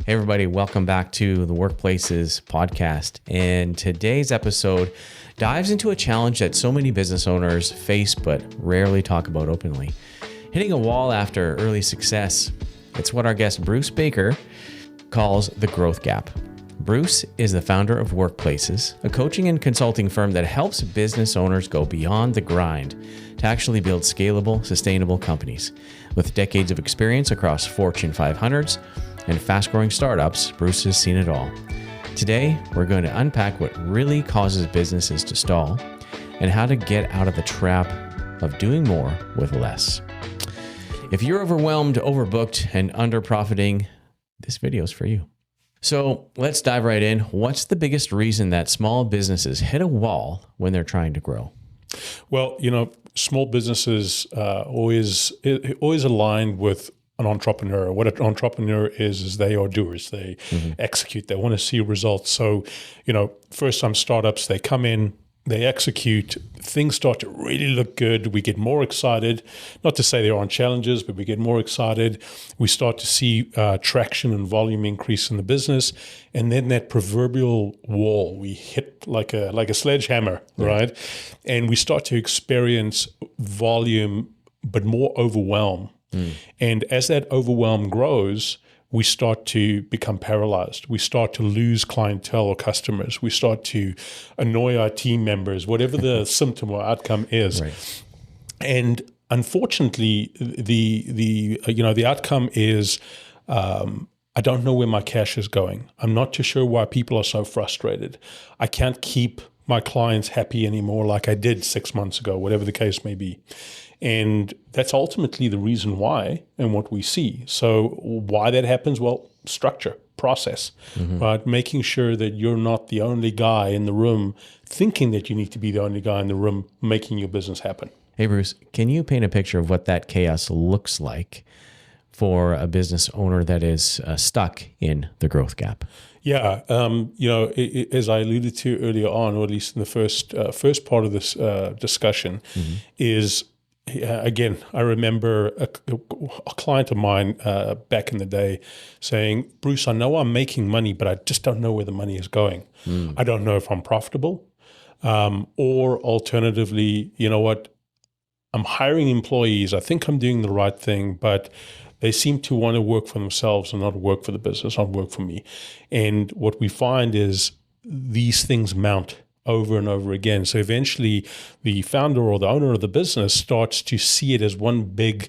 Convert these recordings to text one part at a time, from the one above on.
Hey, everybody, welcome back to the Workplaces podcast. And today's episode dives into a challenge that so many business owners face but rarely talk about openly. Hitting a wall after early success. It's what our guest Bruce Baker calls the growth gap. Bruce is the founder of Workplaces, a coaching and consulting firm that helps business owners go beyond the grind to actually build scalable, sustainable companies. With decades of experience across Fortune 500s and fast-growing startups, Bruce has seen it all. Today, we're going to unpack what really causes businesses to stall and how to get out of the trap of doing more with less. If you're overwhelmed, overbooked, and under-profiting, this video is for you. So let's dive right in. What's the biggest reason that small businesses hit a wall when they're trying to grow? Well, small businesses always aligned with an entrepreneur. What an entrepreneur is they are doers. They execute. They want to see results. So, first-time startups, they come in, they execute, things start to really look good. We get more excited. Not to say there aren't challenges, but we get more excited. We start to see traction and volume increase in the business. And then that proverbial wall, we hit like a sledgehammer, right? And we start to experience volume, but more overwhelm. And as that overwhelm grows, we start to become paralyzed. We start to lose clientele or customers. We start to annoy our team members, whatever the symptom or outcome is. Right. And unfortunately, the outcome is I don't know where my cash is going. I'm not too sure why people are so frustrated. I can't keep my clients happy anymore like I did 6 months ago, whatever the case may be. And that's ultimately the reason why and what we see. So why that happens? Well, structure, process, right? Making sure that you're not the only guy in the room thinking that you need to be the only guy in the room making your business happen. Hey, Bruce, can you paint a picture of what that chaos looks like for a business owner that is stuck in the growth gap? Yeah, as I alluded to earlier on, or at least in the first part of this discussion, is again, I remember a client of mine back in the day saying, "Bruce, I know I'm making money, but I just don't know where the money is going. I don't know if I'm profitable, or alternatively, you know what? I'm hiring employees. I think I'm doing the right thing, but they seem to want to work for themselves and not work for the business, not work for me." And what we find is these things mount over and over again. So eventually the founder or the owner of the business starts to see it as one big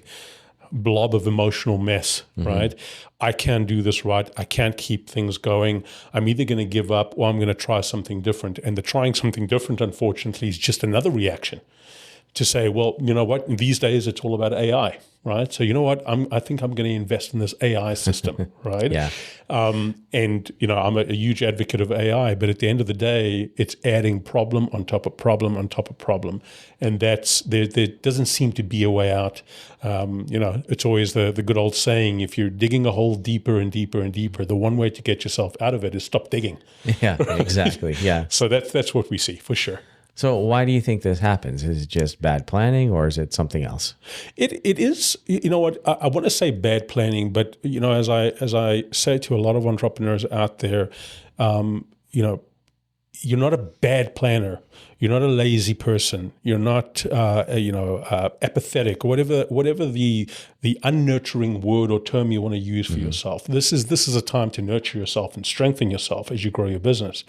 blob of emotional mess, right? I can't do this right. I can't keep things going. I'm either going to give up or I'm going to try something different. And the trying something different, unfortunately, is just another reaction to say, well, you know what? These days it's all about AI, right? So you know what? I think I'm going to invest in this AI system, right? Yeah. And I'm a huge advocate of AI, but at the end of the day, it's adding problem on top of problem on top of problem, and there doesn't seem to be a way out. It's always the good old saying: if you're digging a hole deeper and deeper and deeper, the one way to get yourself out of it is stop digging. Yeah, exactly. Yeah. So that's what we see for sure. So why do you think this happens? Is it just bad planning or is it something else? It is, I want to say bad planning, but, as I say to a lot of entrepreneurs out there, you're not a bad planner. You're not a lazy person. You're not, apathetic, or whatever the unnurturing word or term you want to use for yourself. This is a time to nurture yourself and strengthen yourself as you grow your business.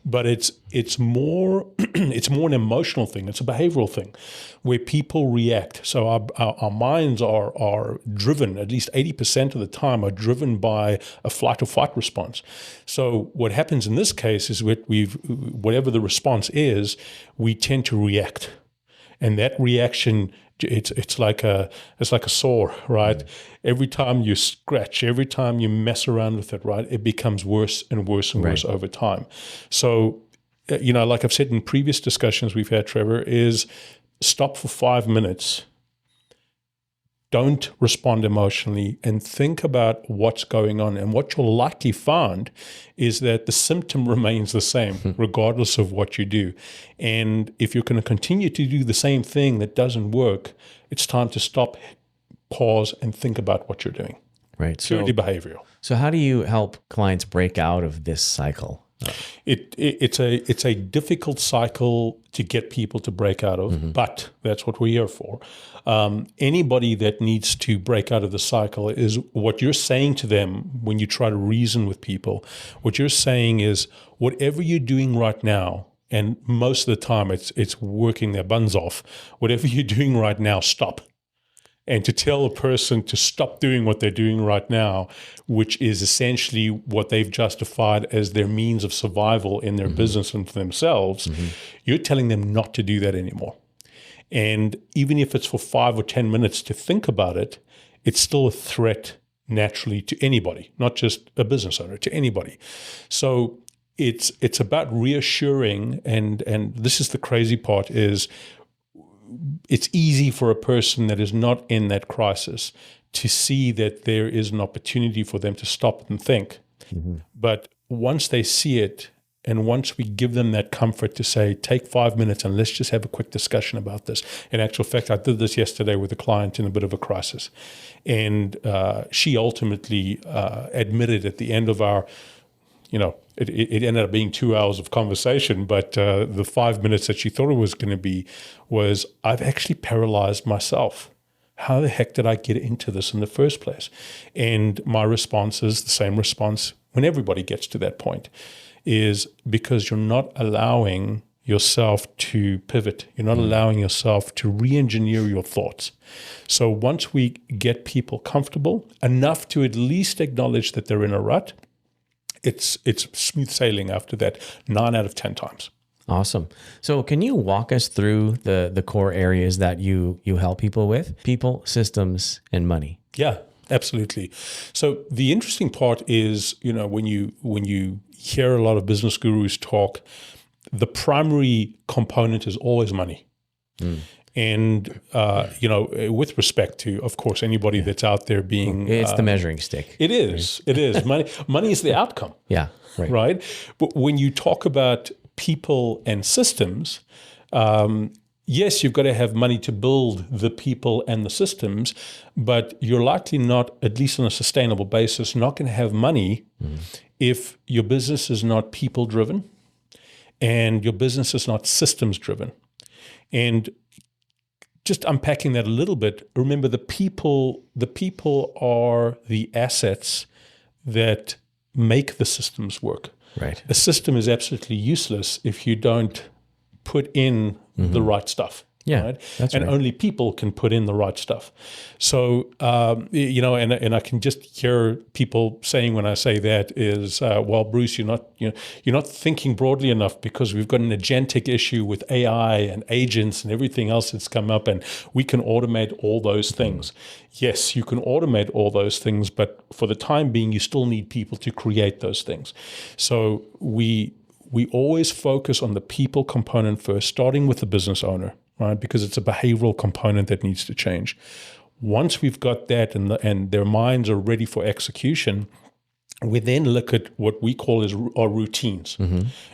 But it's more it's more an emotional thing. It's a behavioral thing where people react. So our minds are driven, at least 80% of the time, are driven by a flight or fight response. So what happens in this case is whatever the response is, we tend to react, and that reaction, it's like a saw, right? Every time you scratch, every time you mess around with it, right, it becomes worse and worse and worse over time. So, like I've said in previous discussions we've had, Trevor, is stop for 5 minutes. Don't respond emotionally and think about what's going on. And what you'll likely find is that the symptom remains the same, regardless of what you do. And if you're going to continue to do the same thing that doesn't work, it's time to stop, pause, and think about what you're doing. Right. Purely behavioral. So how do you help clients break out of this cycle? It's a difficult cycle to get people to break out of, but that's what we're here for. Anybody that needs to break out of the cycle is what you're saying to them when you try to reason with people. What you're saying is whatever you're doing right now, and most of the time it's working their buns off. Whatever you're doing right now, stop. And to tell a person to stop doing what they're doing right now, which is essentially what they've justified as their means of survival in their business and for themselves, you're telling them not to do that anymore. And even if it's for 5 or 10 minutes to think about it, it's still a threat naturally to anybody, not just a business owner, to anybody. So it's about reassuring, and this is the crazy part, is it's easy for a person that is not in that crisis to see that there is an opportunity for them to stop and think. But once they see it, and once we give them that comfort to say, take 5 minutes and let's just have a quick discussion about this. In actual fact, I did this yesterday with a client in a bit of a crisis. And she ultimately admitted at the end of our, it ended up being 2 hours of conversation, but the 5 minutes that she thought it was going to be was, I've actually paralyzed myself. How the heck did I get into this in the first place? And my response is the same response when everybody gets to that point, is because you're not allowing yourself to pivot. You're not allowing yourself to re-engineer your thoughts. So once we get people comfortable enough to at least acknowledge that they're in a rut, it's smooth sailing after that 9 out of 10 times. Awesome. So can you walk us through the core areas that you help people with? People, systems, and money. Yeah, absolutely. So the interesting part is, when you hear a lot of business gurus talk, the primary component is always money. And, with respect to, of course, anybody that's out there being... It's the measuring stick. It is. It is. Money is the outcome. Yeah, Right? But when you talk about people and systems, yes, you've got to have money to build the people and the systems, but you're likely not, at least on a sustainable basis, not going to have money if your business is not people-driven and your business is not systems-driven. And just unpacking that a little bit, remember the people are the assets that make the systems work. Right. A system is absolutely useless if you don't put in the right stuff. Yeah, right? that's and right. only people can put in the right stuff. So, and I can just hear people saying when I say that is, well, Bruce, you're not thinking broadly enough because we've got an agentic issue with AI and agents and everything else that's come up, and we can automate all those things. Yes, you can automate all those things, but for the time being, you still need people to create those things. So we always focus on the people component first, starting with the business owner, right? Because it's a behavioral component that needs to change. Once we've got that and their minds are ready for execution, we then look at what we call our routines.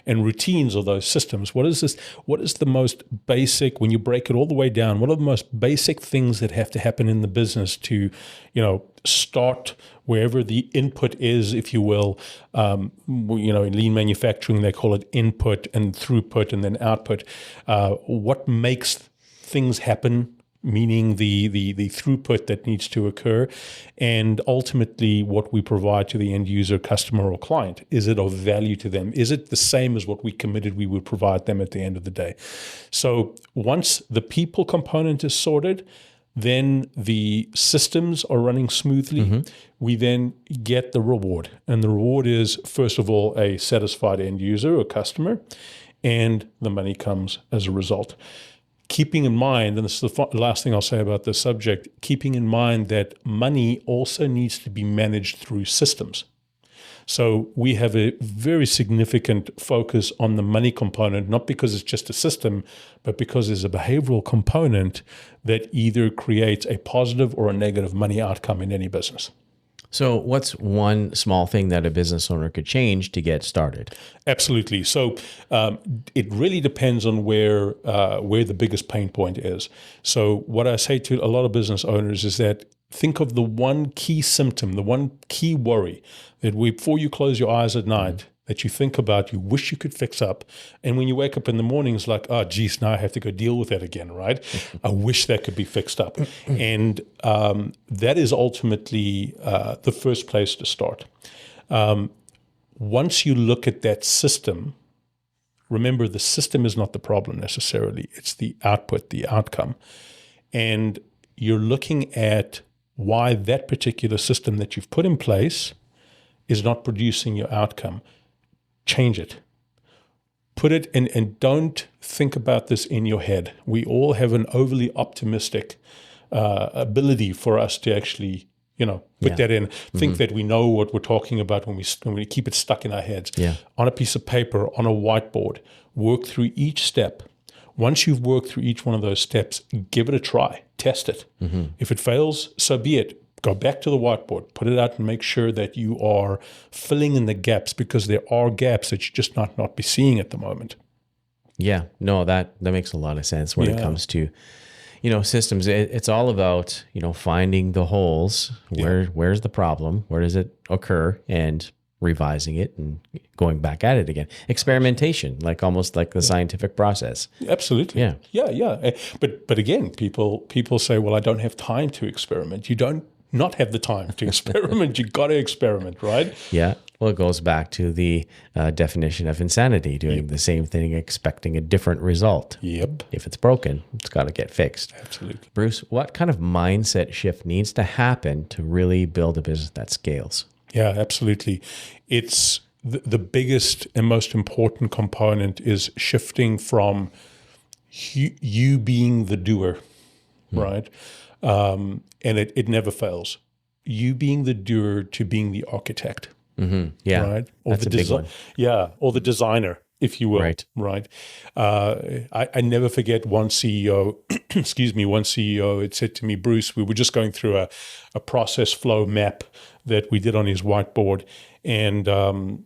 And routines are those systems. What is this? What is the most basic, when you break it all the way down, what are the most basic things that have to happen in the business to, start wherever the input is, if you will. In lean manufacturing, they call it input and throughput and then output. What makes things happen, meaning the throughput that needs to occur, and ultimately what we provide to the end user, customer, or client. Is it of value to them? Is it the same as what we committed we would provide them at the end of the day? So once the people component is sorted, then the systems are running smoothly. We then get the reward. And the reward is, first of all, a satisfied end user or customer, and the money comes as a result. Keeping in mind, and this is the last thing I'll say about this subject, keeping in mind that money also needs to be managed through systems. So we have a very significant focus on the money component, not because it's just a system, but because there's a behavioral component that either creates a positive or a negative money outcome in any business. So what's one small thing that a business owner could change to get started? Absolutely. So it really depends on where the biggest pain point is. So what I say to a lot of business owners is that think of the one key symptom, the one key worry that before you close your eyes at night, that you think about, you wish you could fix up. And when you wake up in the morning, it's like, oh, geez, now I have to go deal with that again, right? I wish that could be fixed up. And that is ultimately the first place to start. Once you look at that system, remember the system is not the problem necessarily. It's the output, the outcome. And you're looking at why that particular system that you've put in place is not producing your outcome. Change it. Put it in, and don't think about this in your head. We all have an overly optimistic ability for us to actually, put that in. Think that we know what we're talking about when we keep it stuck in our heads. On a piece of paper, on a whiteboard, work through each step. Once you've worked through each one of those steps, give it a try. Test it. If it fails, so be it. Go back to the whiteboard, put it out, and make sure that you are filling in the gaps, because there are gaps that you just not be seeing at the moment. Yeah, no, that makes a lot of sense when it comes to, systems. It's all about, finding the holes. Where's the problem? Where does it occur? And revising it and going back at it again. Experimentation, almost like the scientific process. Absolutely. Yeah. But again, people say, well, I don't have time to experiment. You don't not have the time to experiment. You got to experiment, right? Yeah. Well, it goes back to the definition of insanity, doing the same thing, expecting a different result. Yep. If it's broken, it's got to get fixed. Absolutely. Bruce, what kind of mindset shift needs to happen to really build a business that scales? Yeah, absolutely. It's the biggest and most important component is shifting from you being the doer, right? And it never fails. You being the doer to being the architect. Yeah, right? Or that's a big one. Yeah, or the designer, if you will. Right. I never forget one CEO, one CEO had said to me, Bruce, we were just going through a process flow map that we did on his whiteboard. And, on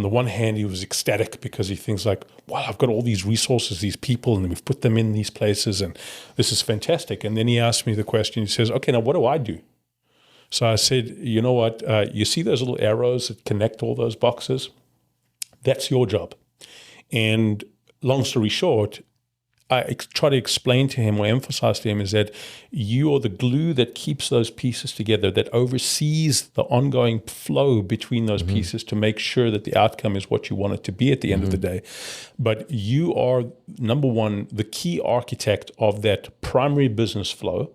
the one hand, he was ecstatic because he thinks like, wow, I've got all these resources, these people, and we've put them in these places, and this is fantastic. And then he asked me the question, he says, okay, now what do I do? So I said, you know what, you see those little arrows that connect all those boxes? That's your job. And long story short, I try to explain to him or emphasize to him is that you are the glue that keeps those pieces together, that oversees the ongoing flow between those pieces to make sure that the outcome is what you want it to be at the end of the day. But you are, number one, the key architect of that primary business flow.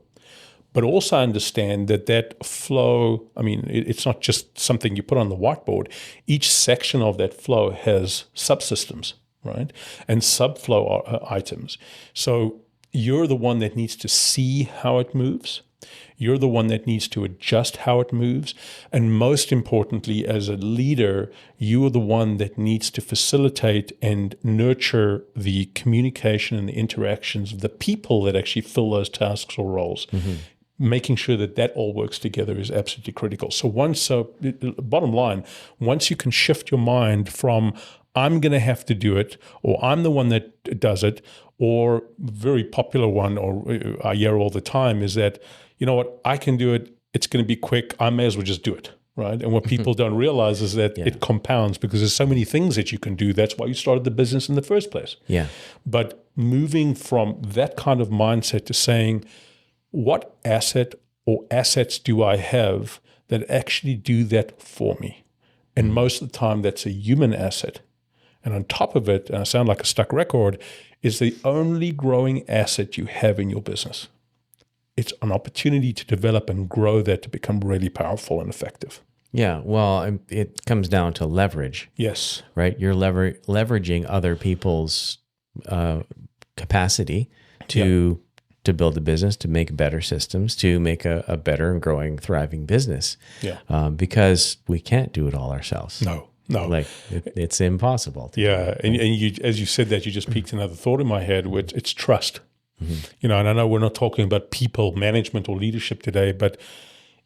But also understand that flow, it's not just something you put on the whiteboard. Each section of that flow has subsystems, right? And subflow items. So you're the one that needs to see how it moves. You're the one that needs to adjust how it moves. And most importantly, as a leader, you are the one that needs to facilitate and nurture the communication and the interactions of the people that actually fill those tasks or roles. Making sure that all works together is absolutely critical. Bottom line, once you can shift your mind from I'm going to have to do it, or I'm the one that does it, or very popular one, or I hear all the time is that, you know what, I can do it, it's going to be quick, I may as well just do it, right? And what people don't realize is that it compounds because there's so many things that you can do. That's why you started the business in the first place. Yeah. But moving from that kind of mindset to saying, what asset or assets do I have that actually do that for me? And most of the time, that's a human asset. And on top of it, and I sound like a stuck record, is the only growing asset you have in your business. It's an opportunity to develop and grow that to become really powerful and effective. Yeah, well, it comes down to leverage. Yes. Right? You're leveraging other people's capacity to build a business, to make better systems, to make a better and growing, thriving business. Yeah. Because we can't do it all ourselves. No. It's impossible. And you, as you said that, you just piqued another thought in my head, which it's trust. And I know we're not talking about people management or leadership today, but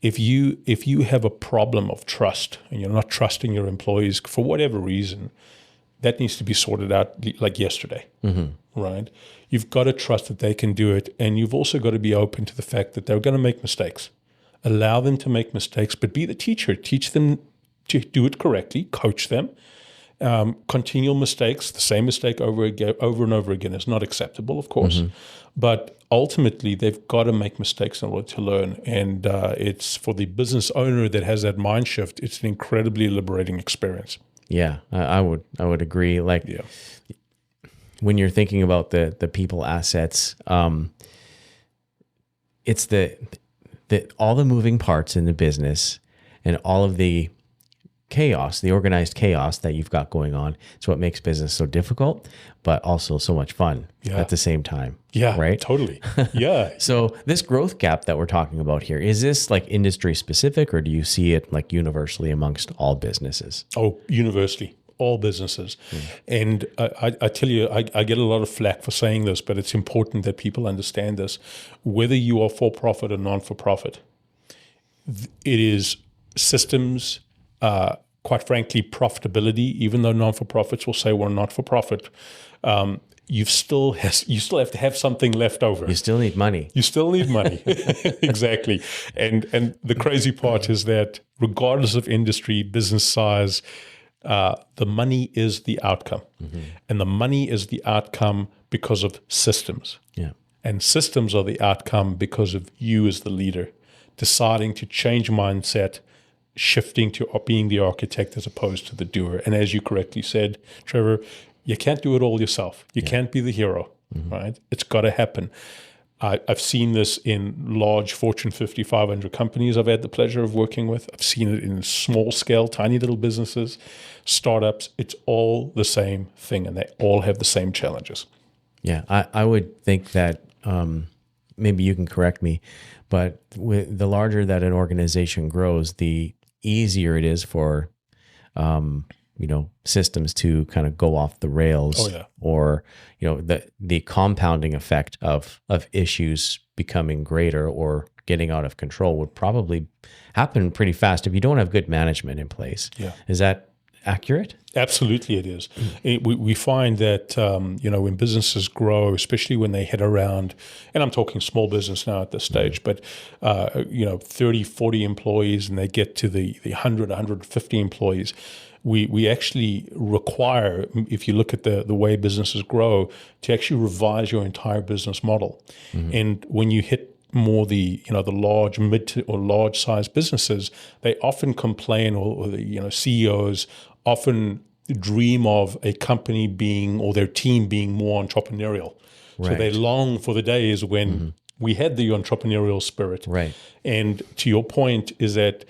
if you have a problem of trust and you're not trusting your employees for whatever reason, that needs to be sorted out like yesterday, right? You've got to trust that they can do it, and you've also got to be open to the fact that they're going to make mistakes. allow them to make mistakes, but be the teacher. Teach them to do it correctly, coach them. Continual mistakes, the same mistake over and over again is not acceptable, of course. But ultimately, they've got to make mistakes in order to learn. And it's for the business owner that has that mind shift, it's an incredibly liberating experience. Yeah, I would agree. Like when you're thinking about the people assets, it's the all the moving parts in the business and all of the chaos, the organized chaos that you've got going on. It's what makes business so difficult, but also so much fun at the same time. Yeah, right? Totally. Yeah. So this growth gap that we're talking about here, is this like industry specific, or do you see it like universally amongst all businesses? Oh, universally, all businesses. And I tell you, I get a lot of flack for saying this, but it's important that people understand this. Whether you are for-profit or non-for-profit, it is systems, quite frankly, profitability, even though non-for-profits will say we're not-for-profit, you still have to have something left over. You still need money. You still need money. Exactly. And the crazy part is that regardless of industry, business size, the money is the outcome. And the money is the outcome because of systems. Yeah. And systems are the outcome because of you as the leader, deciding to change mindset, shifting to being the architect as opposed to the doer. And as you correctly said, Trevor, you can't do it all yourself. You can't be the hero, right? It's got to happen. I've seen this in large Fortune 50, 500 companies I've had the pleasure of working with. I've seen it in small scale, tiny little businesses, startups. It's all the same thing, and they all have the same challenges. Yeah, I would think that maybe you can correct me, but the larger that an organization grows, the easier it is for systems to kind of go off the rails, or the compounding effect of issues becoming greater or getting out of control would probably happen pretty fast if you don't have good management in place. Yeah. Is that accurate? Absolutely, it is. We find that when businesses grow, especially when they hit around, and I'm talking small business now at this stage, but 30, 40 employees, and they get to the 100, 150 employees, we actually require, if you look at the way businesses grow, to actually revise your entire business model. And when you hit more the large, mid or large size businesses, they often complain, or the CEOs often dream of a company being, or their team being, more entrepreneurial. Right. So they long for the days when we had the entrepreneurial spirit. Right. And to your point is that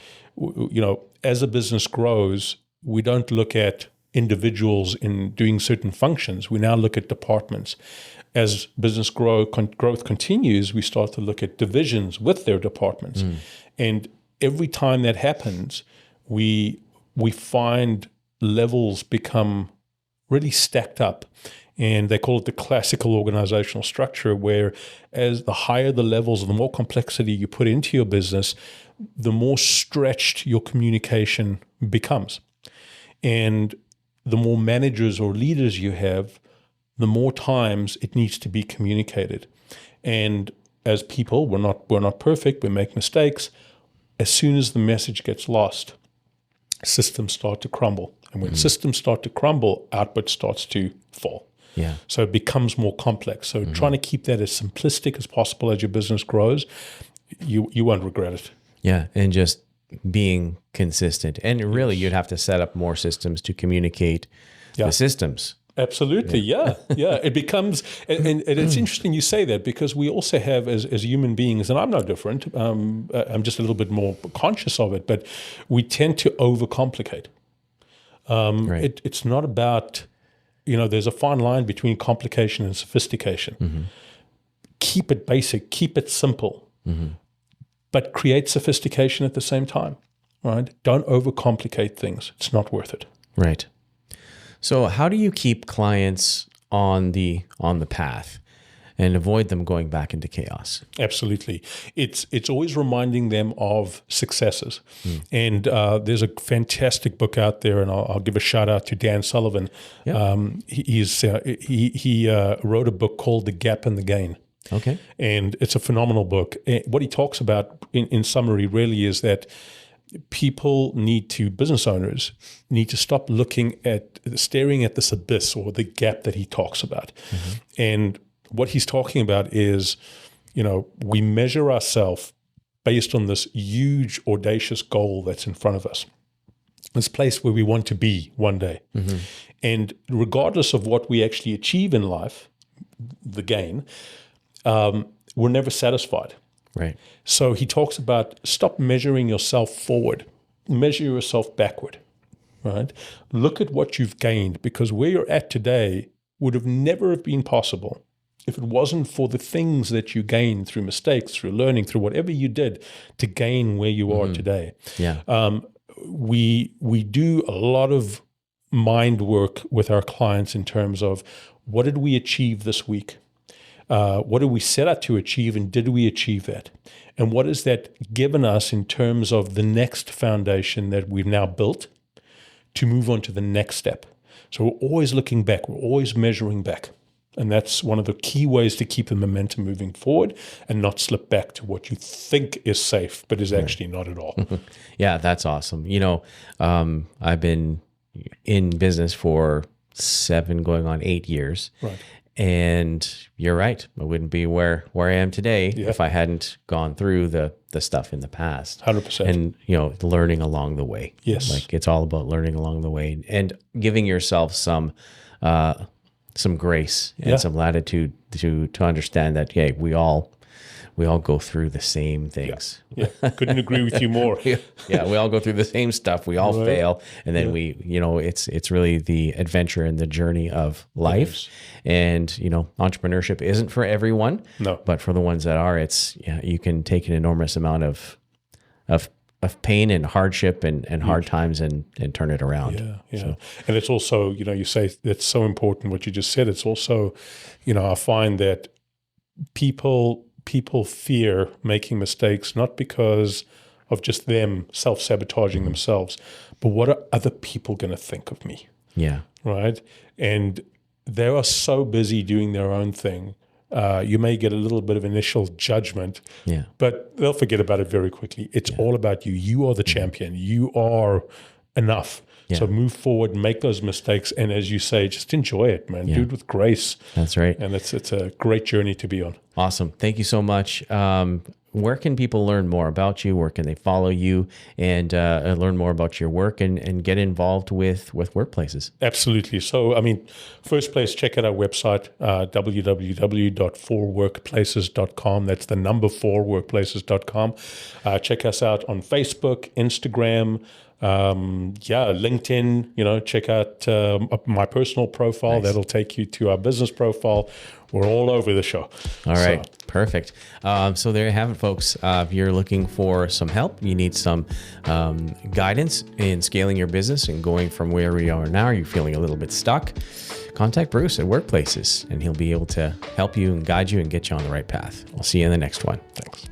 as a business grows, we don't look at individuals in doing certain functions. We now look at departments. As business growth continues, we start to look at divisions with their departments. And every time that happens, we find levels become really stacked up. And they call it the classical organizational structure, where as the higher the levels, the more complexity you put into your business, the more stretched your communication becomes. And the more managers or leaders you have, the more times it needs to be communicated. And as people, we're not perfect, we make mistakes. As soon as the message gets lost, systems start to crumble. And when systems start to crumble, output starts to fall. Yeah. So it becomes more complex. So trying to keep that as simplistic as possible as your business grows, you won't regret it. Yeah, and just being consistent. And really, you'd have to set up more systems to communicate the systems. Absolutely, yeah. It becomes, and it's interesting you say that, because we also have, as human beings, and I'm no different, I'm just a little bit more conscious of it, but we tend to overcomplicate. Right. It's not about, there's a fine line between complication and sophistication. Keep it basic, keep it simple, but create sophistication at the same time, right? Don't overcomplicate things. It's not worth it. Right. So how do you keep clients on the path and avoid them going back into chaos? Absolutely. It's always reminding them of successes. And there's a fantastic book out there, and I'll give a shout out to Dan Sullivan. He wrote a book called The Gap and the Gain. Okay. And it's a phenomenal book. And what he talks about in summary really is that business owners need to stop staring at this abyss or the gap that he talks about. And what he's talking about is, we measure ourselves based on this huge, audacious goal that's in front of us. This place where we want to be one day. And regardless of what we actually achieve in life, the gain, we're never satisfied. Right. So he talks about stop measuring yourself forward, measure yourself backward, right? Look at what you've gained, because where you're at today would have never have been possible if it wasn't for the things that you gained through mistakes, through learning, through whatever you did to gain where you are today. Yeah. We do a lot of mind work with our clients in terms of what did we achieve this week? What did we set out to achieve, and did we achieve that? And what has that given us in terms of the next foundation that we've now built to move on to the next step? So we're always looking back. We're always measuring back. And that's one of the key ways to keep the momentum moving forward and not slip back to what you think is safe, but is actually not at all. Yeah, that's awesome. I've been in business for 7 going on 8 years. Right. And you're right. I wouldn't be where I am today if I hadn't gone through the stuff in the past. 100%. And, learning along the way. Yes. Like it's all about learning along the way and giving yourself some grace and some latitude to understand that, hey, we all go through the same things. Yeah. Couldn't agree with you more. Yeah, we all go through the same stuff. We all fail. And then it's really the adventure and the journey of life. And, entrepreneurship isn't for everyone. No. But for the ones that are, you can take an enormous amount of pain and hardship and hard times and turn it around. Yeah. So. And it's also, you say it's so important what you just said. It's also, I find that people fear making mistakes, not because of just them self-sabotaging themselves, but what are other people going to think of me? Yeah. Right? And they are so busy doing their own thing. You may get a little bit of initial judgment, but they'll forget about it very quickly. It's all about you. You are the champion. You are enough. Yeah. So move forward, make those mistakes, and as you say, just enjoy it, man. Do it with grace. That's right. And it's a great journey to be on. Awesome. Thank you so much. Where can people learn more about you? Where can they follow you and learn more about your work and get involved with workplaces? Absolutely. So, first place, check out our website, www.4workplaces.com. That's the number 4workplaces.com. Check us out on Facebook, Instagram, LinkedIn. Check out my personal profile. Nice. That'll take you to our business profile. We're all over the show. All right. Perfect. So there you have it, folks. If you're looking for some help, you need some guidance in scaling your business and going from where we are now, you're feeling a little bit stuck, contact Bruce at Workplaces, and he'll be able to help you and guide you and get you on the right path. We'll see you in the next one. Thanks.